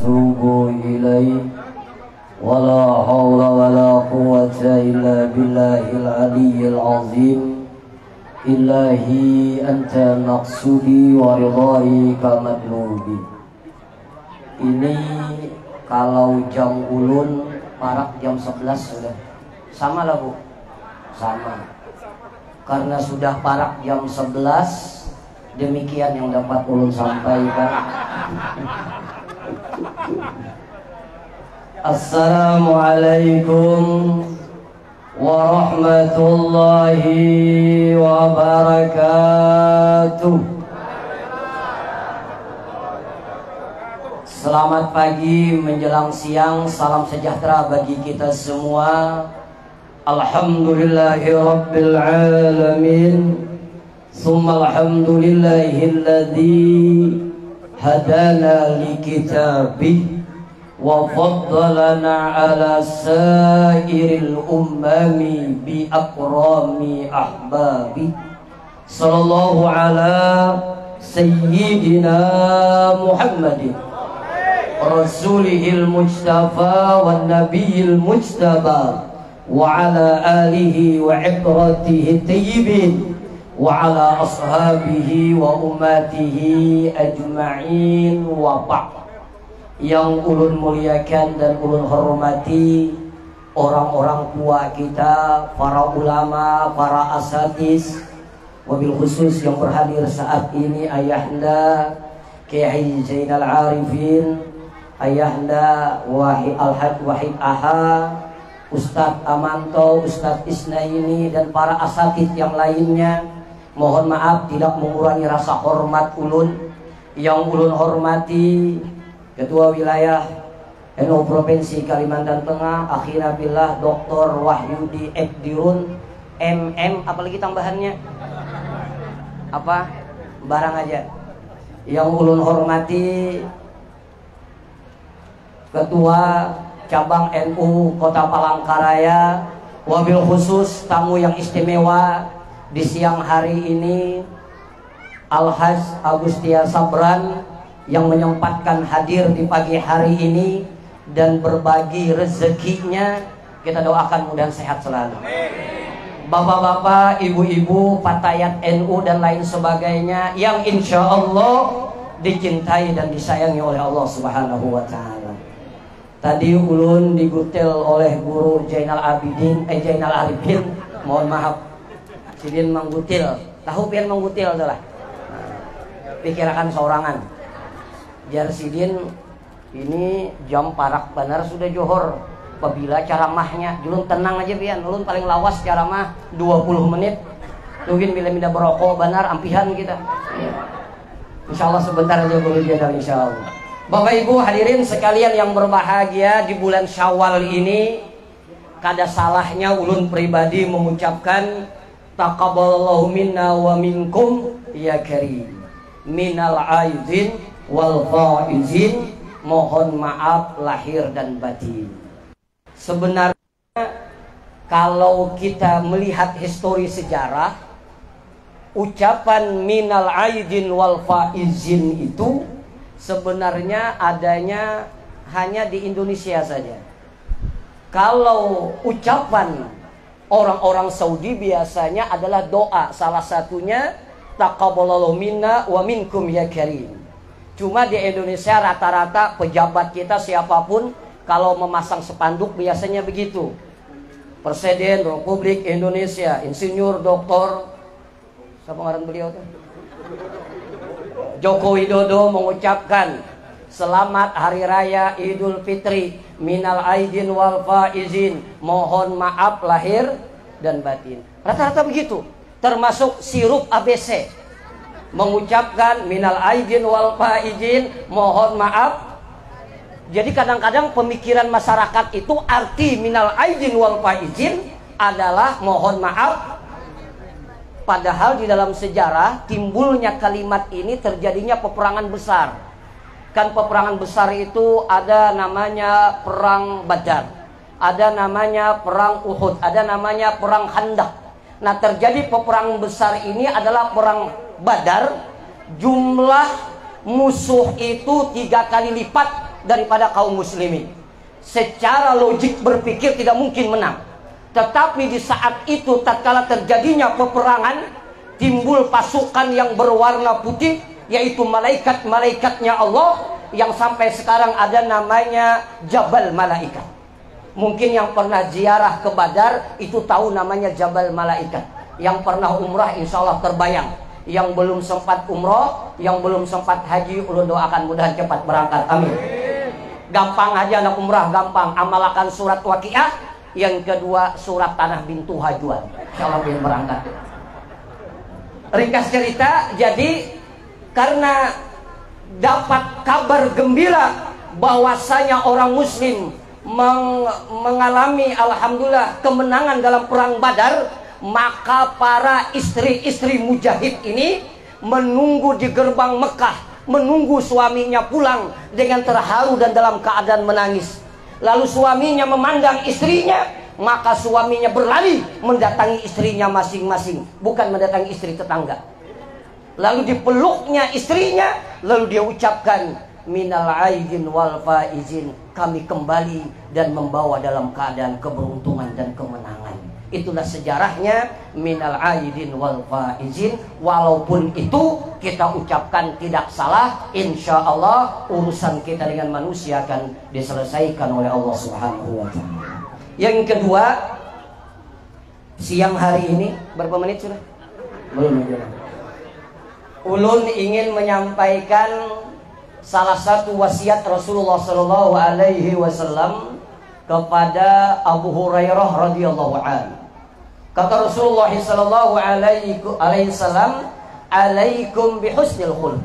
atubu ilaih wala hawla wala quwwata illa billahil aliyyil azim. Ilahi anta maqsudi wa ridhai kamadlubi. Ini kalau jam ulun parak jam 11 sudah sama lah Bu, sama. Karena sudah parak jam 11, demikian yang dapat ulun sampaikan. Assalamualaikum warahmatullahi wabarakatuh. Selamat pagi menjelang siang, salam sejahtera bagi kita semua. Alhamdulillahi rabbil alamin. Summa alhamdulillahilladzi hadana li kitabih wa faddalana ala sairil ummami bi akrami ahbabi. Sallallahu ala sayyidina Muhammadin rasulihil mujtafa wan nabiyil mujtaba wa ala alihi wa ibratihi tayyibin wa ala ashabihi wa ummatihi ajma'in wa ba'd. Yang ulun muliakan dan ulun hormati orang-orang tua kita, para ulama, para asatiz, wabil khusus yang berhadir saat ini Ayahanda Kiai Zainal Arifin, Ayahanda Al-Haj Wahid Aha, Ustadz Amanto, Ustadz Isnaini, dan para asatid yang lainnya. Mohon maaf tidak mengurangi rasa hormat ulun. Yang ulun hormati Ketua Wilayah NU Provinsi Kalimantan Tengah, Akhina Billah Dr. Wahyudi Ekdirun MM, apalagi tambahannya apa? Barang aja. Yang ulun hormati Ketua Cabang NU Kota Palangkaraya, wabil khusus tamu yang istimewa di siang hari ini Al-Haj Agustia Sabran yang menyempatkan hadir di pagi hari ini dan berbagi rezekinya. Kita doakan mudah sehat selalu. Bapak-bapak, ibu-ibu, fatayat NU dan lain sebagainya yang insya Allah dicintai dan disayangi oleh Allah Subhanahu wa Ta'ala. Tadi ulun digutil oleh guru Zainal Arifin, mohon maaf, sidin menggutil, tahu pian menggutil itulah. Pikirakan sorangan. Jar sidin ini jam parak benar sudah johor. Apabila ceramahnya, julun tenang aja pian, ulun paling lawas ceramah 20 menit. Mungkin bila minda berokok benar ampihan kita. Insyaallah sebentar aja guru Zainal insyaallah. Bapak Ibu hadirin sekalian yang berbahagia, di bulan Syawal ini kada salahnya ulun pribadi mengucapkan taqabbalallahu minna wa minkum ya karim minal aidin wal faizin. Mohon maaf lahir dan batin. Sebenarnya kalau kita melihat histori sejarah, ucapan minal aidin wal faizin itu sebenarnya adanya hanya di Indonesia saja. Kalau ucapan orang-orang Saudi biasanya adalah doa, salah satunya taqabbalallahu minna wa minkum ya karim. Cuma di Indonesia rata-rata pejabat kita siapapun kalau memasang spanduk biasanya begitu. Presiden Republik Indonesia, Insinyur Dr. siapa ngaran beliau tuh? Joko Widodo mengucapkan selamat hari raya Idul Fitri minal aidin wal faizin, mohon maaf lahir dan batin. Rata-rata begitu. Termasuk sirup ABC mengucapkan minal aidin wal faizin, mohon maaf. Jadi kadang-kadang pemikiran masyarakat itu arti minal aidin wal faizin adalah mohon maaf. Padahal di dalam sejarah timbulnya kalimat ini terjadinya peperangan besar. Kan peperangan besar itu ada namanya perang Badar, ada namanya perang Uhud, ada namanya perang Khandaq. Nah terjadi peperangan besar ini adalah perang Badar. Jumlah musuh itu 3 kali lipat daripada kaum muslimin. Secara logik berpikir tidak mungkin menang. Tetapi di saat itu tatkala terjadinya peperangan, timbul pasukan yang berwarna putih, yaitu malaikat-malaikatnya Allah, yang sampai sekarang ada namanya Jabal Malaikat. Mungkin yang pernah ziarah ke Badar itu tahu namanya Jabal Malaikat. Yang pernah umrah insya Allah terbayang. Yang belum sempat umrah, yang belum sempat haji, ulun doakan mudah cepat berangkat, amin. Gampang aja anak umrah, gampang. Amalkan surat Waqiah. Yang kedua surat Tanah Bintu Hajuan, insya Allah biar berangkat. Ringkas cerita, jadi karena dapat kabar gembira bahwasanya orang muslim mengalami alhamdulillah kemenangan dalam perang Badar, maka para istri-istri mujahid ini menunggu di gerbang Mekah, menunggu suaminya pulang dengan terharu dan dalam keadaan menangis. Lalu suaminya memandang istrinya, maka suaminya berlari mendatangi istrinya masing-masing, bukan mendatangi istri tetangga. Lalu dipeluknya istrinya, lalu dia ucapkan minal aidin wal faizin, kami kembali dan membawa dalam keadaan keberuntungan dan kemenangan. Itulah sejarahnya minal aidin wal faizin. Walaupun itu kita ucapkan tidak salah, insya Allah urusan kita dengan manusia akan diselesaikan oleh Allah Subhanahu wa ta'ala. Yang kedua, siang hari ini berapa menit sudah? Belum. Ulun ingin menyampaikan salah satu wasiat Rasulullah Sallallahu Alaihi Wasallam kepada Abu Hurairah radhiyallahu anhu. Kata Rasulullah Sallallahu Alaihi Wasallam, "Alaikum bihusnil khuluq."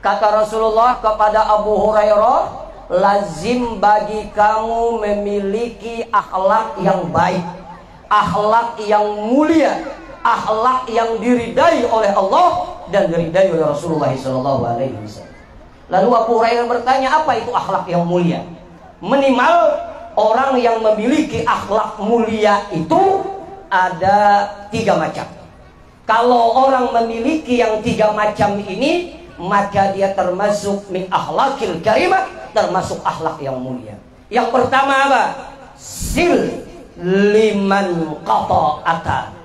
Kata Rasulullah kepada Abu Hurairah, lazim bagi kamu memiliki akhlak yang baik, akhlak yang mulia, akhlak yang diridai oleh Allah dan diridai oleh Rasulullah Sallallahu Alaihi Wasallam. Lalu Abu Hurairah bertanya, apa itu akhlak yang mulia? Minimal orang yang memiliki akhlak mulia itu ada 3 macam. Kalau orang memiliki yang 3 macam ini, maka dia termasuk min akhlakil karimah, termasuk akhlak yang mulia. Yang pertama apa? Sil liman qata'ata.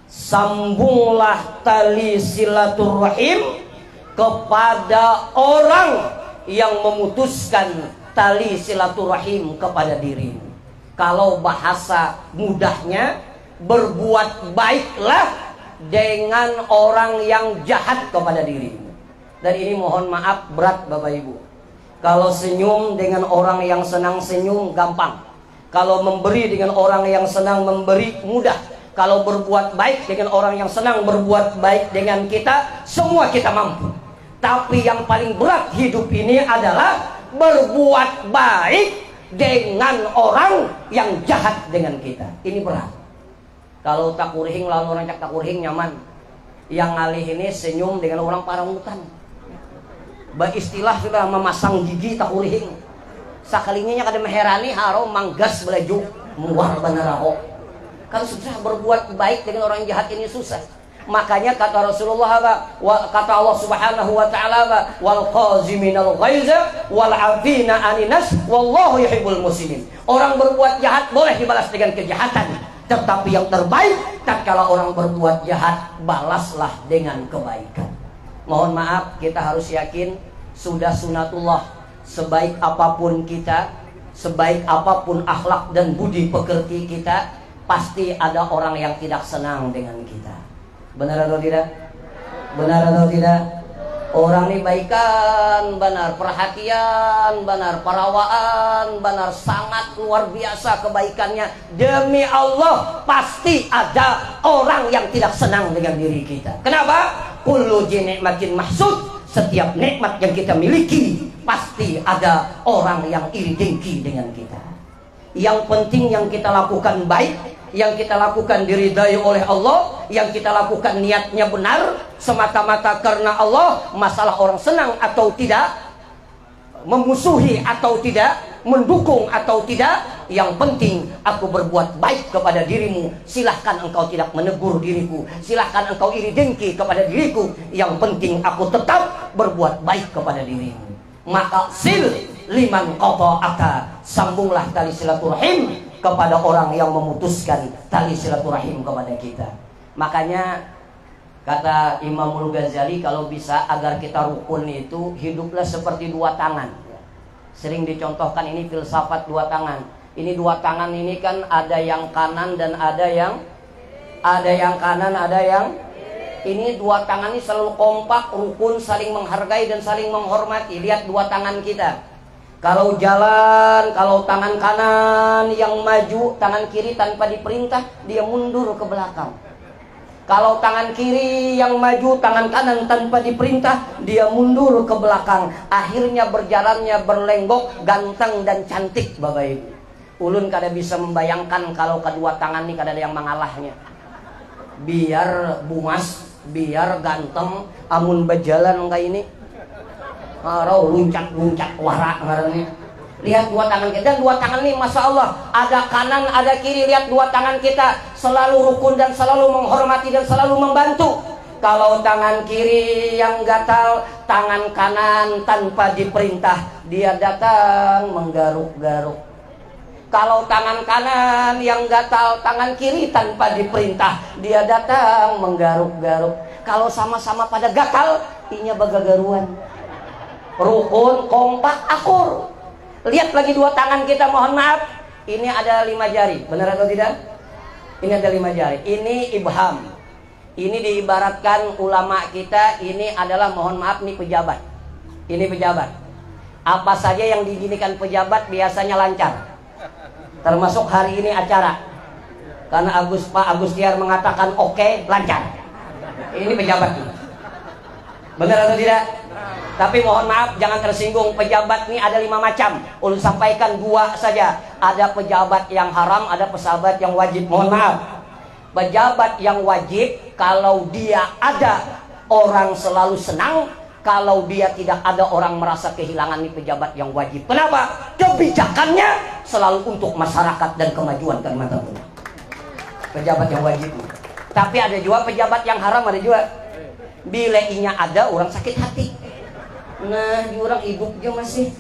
Sambunglah tali silaturahim kepada orang yang memutuskan tali silaturahim kepada dirimu. Kalau bahasa mudahnya, berbuat baiklah dengan orang yang jahat kepada dirimu. Dan ini mohon maaf berat Bapak Ibu. Kalau senyum dengan orang yang senang senyum gampang. Kalau memberi dengan orang yang senang memberi mudah. Kalau berbuat baik dengan orang yang senang berbuat baik dengan kita, semua kita mampu. Tapi yang paling berat hidup ini adalah berbuat baik dengan orang yang jahat dengan kita. Ini berat. Kalau tak kurihing lawan orang cak tak kurihing nyaman. Yang ngalih ini senyum dengan orang parangutan. Istilah sudah memasang gigi tak kurihing. Sakalinya kada meherani haro manggas belaju muar banaraho. Kan susah berbuat baik dengan orang jahat ini susah. Makanya kata Rasulullah kata Allah Subhanahu wa taala, wal qaziminal ghaiza wal afina aninas wallahu yuhibbul muslimin. Orang berbuat jahat boleh dibalas dengan kejahatan. Tetapi yang terbaik, tatkala orang berbuat jahat, balaslah dengan kebaikan. Mohon maaf, kita harus yakin sudah sunatullah. Sebaik apapun kita, sebaik apapun akhlak dan budi pekerti kita, pasti ada orang yang tidak senang dengan kita. Benar atau tidak? Benar atau tidak? Orang ini baikan, benar perhatian, benar perawaan, benar sangat luar biasa kebaikannya. Demi Allah pasti ada orang yang tidak senang dengan diri kita. Kenapa? Kullu nikmatin mahsud. Setiap nikmat yang kita miliki pasti ada orang yang iri dengki dengan kita. Yang penting yang kita lakukan baik, yang kita lakukan diridai oleh Allah, yang kita lakukan niatnya benar semata-mata karena Allah. Masalah orang senang atau tidak, memusuhi atau tidak, mendukung atau tidak, yang penting aku berbuat baik kepada dirimu. Silahkan engkau tidak menegur diriku, silahkan engkau iri dengki kepada diriku, yang penting aku tetap berbuat baik kepada dirimu. Maka sil liman qata'aka, sambunglah tali silaturahim kepada orang yang memutuskan tali silaturahim kepada kita. Makanya kata Imamul Ghazali, kalau bisa agar kita rukun itu hiduplah seperti dua tangan. Sering dicontohkan ini filsafat dua tangan. Ini dua tangan ini kan ada yang kanan dan ada yang kanan, ada yang ini. Dua tangan ini selalu kompak, rukun, saling menghargai dan saling menghormati. Lihat dua tangan kita. Kalau jalan, kalau tangan kanan yang maju, tangan kiri tanpa diperintah dia mundur ke belakang. Kalau tangan kiri yang maju, tangan kanan tanpa diperintah dia mundur ke belakang. Akhirnya berjalannya berlenggok, ganteng dan cantik, Bapak Ibu. Ulun kada bisa membayangkan kalau kedua tangan ini kada ada yang mengalahnya. Biar bungas, biar ganteng, amun berjalan kayak ini arau luncat-luncat warak ngarannya. Lihat dua tangan kita, dan dua tangan ini Masya Allah ada kanan ada kiri. Lihat dua tangan kita selalu rukun dan selalu menghormati dan selalu membantu. Kalau tangan kiri yang gatal, tangan kanan tanpa diperintah dia datang menggaruk-garuk. Kalau tangan kanan yang gatal, tangan kiri tanpa diperintah dia datang menggaruk-garuk. Kalau sama-sama pada gatal, inya bagagaruan. Rukun, kompak, akur. Lihat lagi dua tangan kita, mohon maaf. Ini ada 5 jari, benar atau tidak? Ini ada 5 jari. Ini ibham. Ini diibaratkan ulama kita, ini adalah mohon maaf nih pejabat. Ini pejabat. Apa saja yang diginikan pejabat biasanya lancar. Termasuk hari ini acara. Karena Pak Agustiar mengatakan oke, lancar. Ini pejabat ini. Benar atau tidak? Tapi mohon maaf jangan tersinggung, pejabat ini ada 5 macam. Ulun sampaikan 2 saja. Ada pejabat yang haram, ada pejabat yang wajib. Mohon maaf. Pejabat yang wajib kalau dia ada orang selalu senang, kalau dia tidak ada orang merasa kehilangan. Ini pejabat yang wajib. Kenapa? Kebijakannya selalu untuk masyarakat dan kemajuan Kalimantan Timur. Pejabat yang wajib. Tapi ada juga pejabat yang haram, ada juga. Bila inya ada orang sakit hati. Nah, di orang hidupnya masih.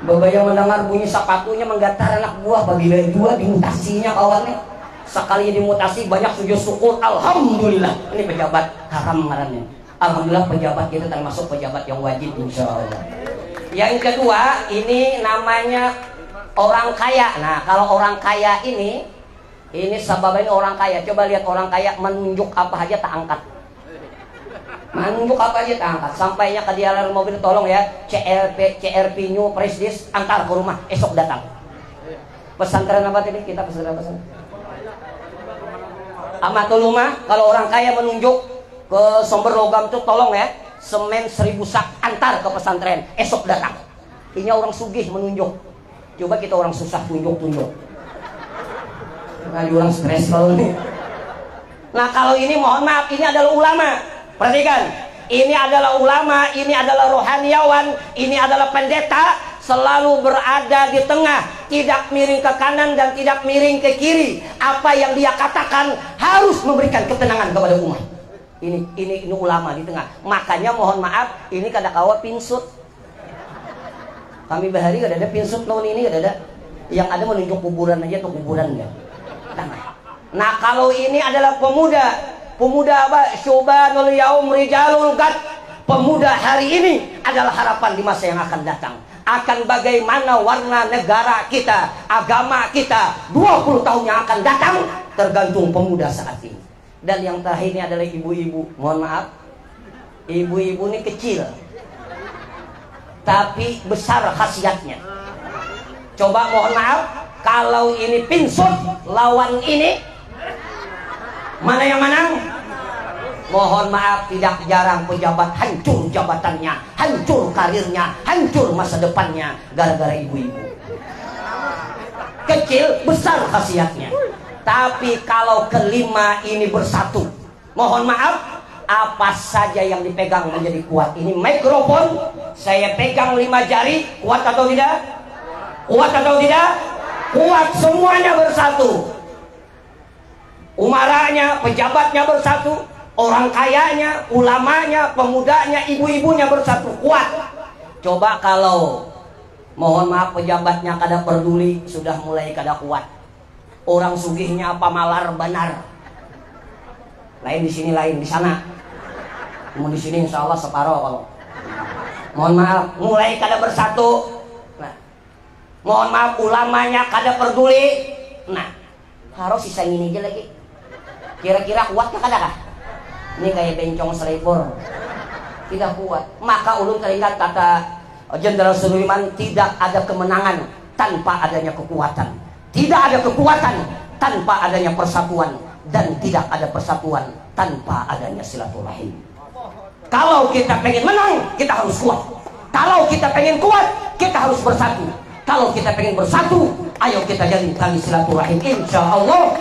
Bapak yang mendengar bunyi sepatunya menggatar anak buah, bagi dari 2 dimutasinya kawannya. Sekali dimutasi banyak sujud syukur, alhamdulillah. Ini pejabat haram ngarannya. Alhamdulillah pejabat kita termasuk pejabat yang wajib insya Allah. Yang kedua, ini namanya orang kaya. Nah, kalau orang kaya ini sebabnya orang kaya. Coba lihat orang kaya menunjuk apa aja tak angkat. Menunjuk apa aja tak angkat. Sampainya ke dia mobil, tolong ya CRP New Prestige antar ke rumah, esok datang. Pesantren apa tadi? Kita pesantren apa? Amatul Umah. Kalau orang kaya menunjuk ke sumber logam itu, tolong ya semen 1000 sak antar ke pesantren, esok datang. Ini orang sugih menunjuk. Coba kita orang susah tunjuk-tunjuk. Nah, orang stres kalau ini. Nah, kalau ini mohon maaf, ini adalah ulama. Perhatikan, ini adalah ulama, ini adalah rohaniawan, ini adalah pendeta, selalu berada di tengah, tidak miring ke kanan dan tidak miring ke kiri. Apa yang dia katakan harus memberikan ketenangan kepada umat. Ini ulama di tengah. Makanya mohon maaf, ini kada kawa pinsut. Kami bahari kada ada pinsut tahun ini, kada ada. Yang ada menunjuk kuburan aja tuh kuburan ya. Nah, kalau ini adalah pemuda. Pemuda apa? Syubanul yaum rijalul gad. Pemuda hari ini adalah harapan di masa yang akan datang. Akan bagaimana warna negara kita, agama kita 20 tahun yang akan datang tergantung pemuda saat ini. Dan yang terakhir ini adalah ibu-ibu. Mohon maaf, ibu-ibu ini kecil tapi besar khasiatnya. Coba mohon maaf, kalau ini pinsut lawan ini, mana yang menang? Mohon maaf, tidak jarang pejabat hancur jabatannya, hancur karirnya, hancur masa depannya gara-gara ibu-ibu. Kecil besar khasiatnya. Tapi kalau kelima ini bersatu, mohon maaf, apa saja yang dipegang menjadi kuat. Ini mikrofon saya pegang 5 jari, kuat atau tidak? Kuat atau tidak? Kuat, semuanya bersatu. Umaranya, pejabatnya bersatu, orang kayanya, ulamanya, pemudanya, ibu-ibunya bersatu, kuat. Coba kalau Mohon maaf pejabatnya kada peduli, sudah mulai kada kuat. Orang sugihnya apa malar benar. Lain di sini, lain di sana. Mau di sini insya Allah separoh kalau. Mohon maaf, mulai kada bersatu. Nah, mohon maaf ulamanya kada peduli. Nah, harus sisa ini aja lagi. Kira-kira kuatnya kada kah? Ini kayak bencong selipur. Tidak kuat. Maka ulun teringat kata Jenderal Sudirman, tidak ada kemenangan tanpa adanya kekuatan. Tidak ada kekuatan tanpa adanya persatuan. Dan tidak ada persatuan tanpa adanya silaturahim. Kalau kita pengen menang, kita harus kuat. Kalau kita pengen kuat, kita harus bersatu. Kalau kita pengen bersatu, ayo kita jalin tali silaturahim. Insya Allah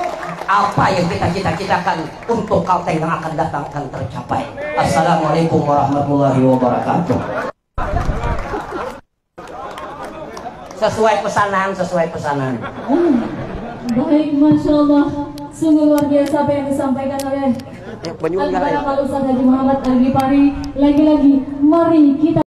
apa yang kita cita-citakan untuk Kalteng yang akan datang akan tercapai. Assalamualaikum warahmatullahi wabarakatuh. Sesuai pesanan, sesuai pesanan. Baik, Masya Allah. Sungguh luar biasa apa yang disampaikan oleh Al-Ustaz Haji Muhammad Al-Ghifari. Lagi-lagi, mari kita